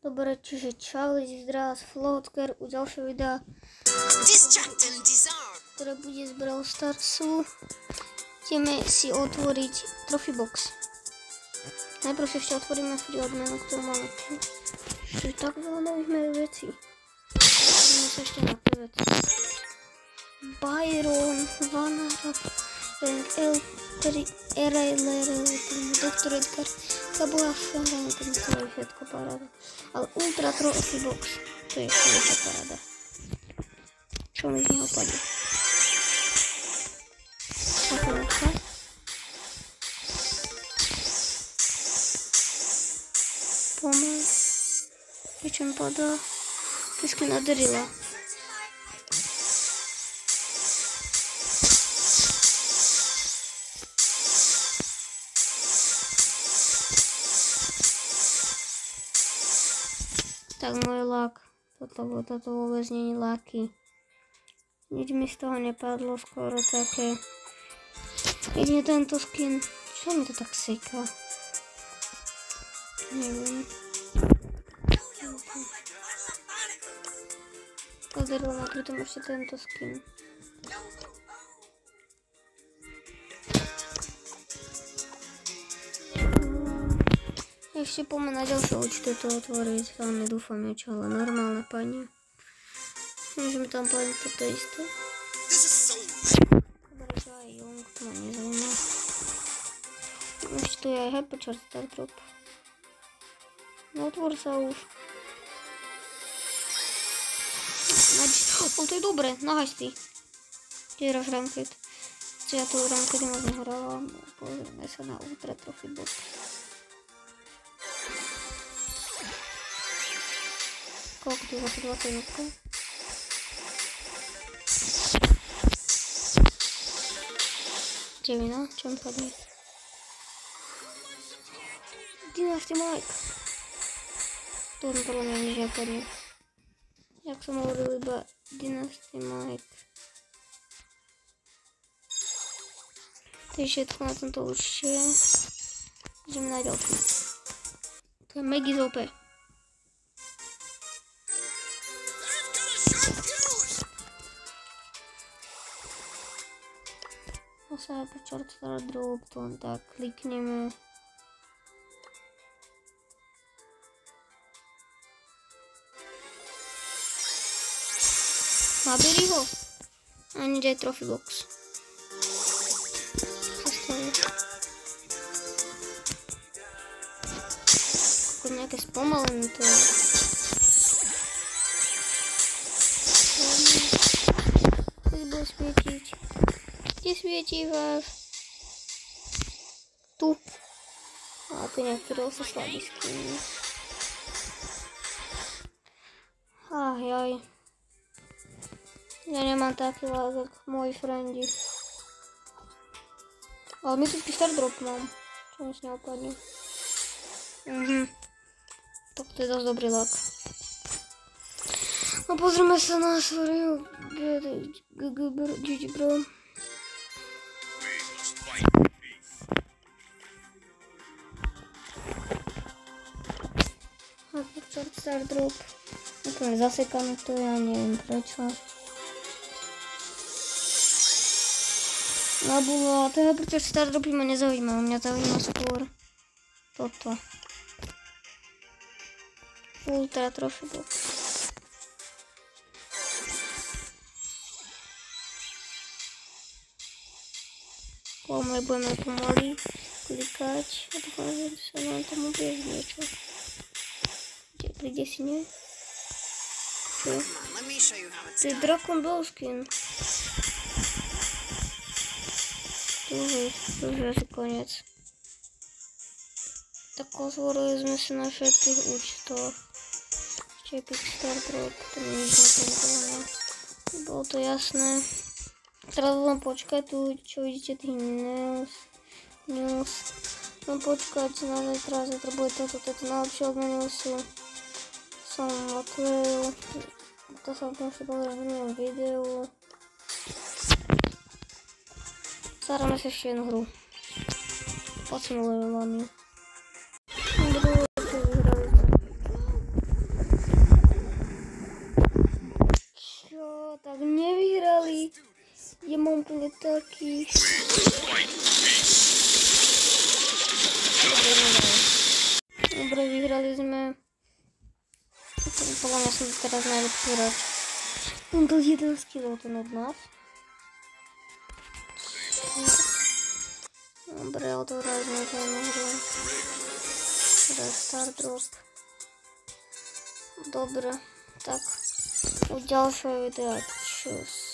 Dobre, čiže čauliť zdravá z Floatker u ďalšieho videa, ktoré bude z Brawl Starsu. Ideme si otvoriť Trophy Box. Najprv si ešte otvoríme free odmenu, ktorú máme tu. Čiže tak veľa nových vecí. Ideme sa ešte na tie veci. Byron, Vanara, L3, Railer, Dr. Edgar, Kabuaša, ten to je všetko paráda. Ale Ultra Trophy Box, to je ešte paráda. Čo mi z neho padne? Šakolka. Pomal. Čo mi padá? Tisky na Darila. Tak môj lak. Toto vôbec nie je laky. Nič mi z toho nepadlo skoro také. Jedine tento skin. Čo mi to tak seká? Neviem. Podarilo ma pritom ešte tento skin. Ešte poďme na ďalšie účty to otvoriť, ale nedúfam niečo, ale normálne pani. Môžeme tam povedať toto isté. Dobre, že aj Young, to ma nezaujíma. Ešte tu je aj Hypercharge Star Drop. No otvor sa už. To je dobre, nahaj si. Kde hráš Ranked? Ja tu Ranked moc nehrávam. Pozrieme sa na Ultra Trophy Box. Koľko tu zase 20 rokov? Devina, čo mi padne? Dynasty Mike. Tu mi podľa mňa nič nepadne. Jak som hovoril, iba Dynasty Mike. To je všetko na tomto účte. Ideme na ďalší. To je Maggie z OP. Zase Hypercharge Star Drop, to len tak klikneme. Naberi ho. Ani aj Trophy Box. Ako nejaké spomalené to je. Keď bude svietiť. Kde svietí vás? Tu. A to niektoré sa slabý skin. Jaj. Ja nemám taký lák, jak moji frendi. Ale mytický Star Drop mám. Čo mi s neho padne. Tak to je dosť dobrý lák. No pozrieme sa na svoju GG Bro. Hypercharge Star Drop. Úplne zasekané to, ja neviem prečo. Nabula, ten Hypercharge Star Drop ma nezaujíma, mňa zaujíma skôr toto. Ultra Trophy Box. Poďme, budeme pomaly klikať a dúfam, že sa nám tam objaví niečo. Príde si, nie? Čo? To je Dragon Ball skin. To už je asi koniec. Tak pozorili sme sa na všetkých účtoch. Ešte Epic Star Drop, to mi nič nepovedalo. Bolo to jasné. Teraz budem počkať tu, čo vidíte tých news. Budem počkať na zajtra bude toto najlepšie od newsu. Som otvoril. To sa o tom ešte povedal v minulom videu. Zahráme sa ešte jednu hru. Poď si levelami. Ja mam úplne taký. Dobre, vyhrali sme. Podľa mňa som teraz najlepší hráč. On bol 11 kg ten od nás. Dobre, odohrali sme veľmi hru. Restart drop. Dobre, tak u ďalšieho videa čus.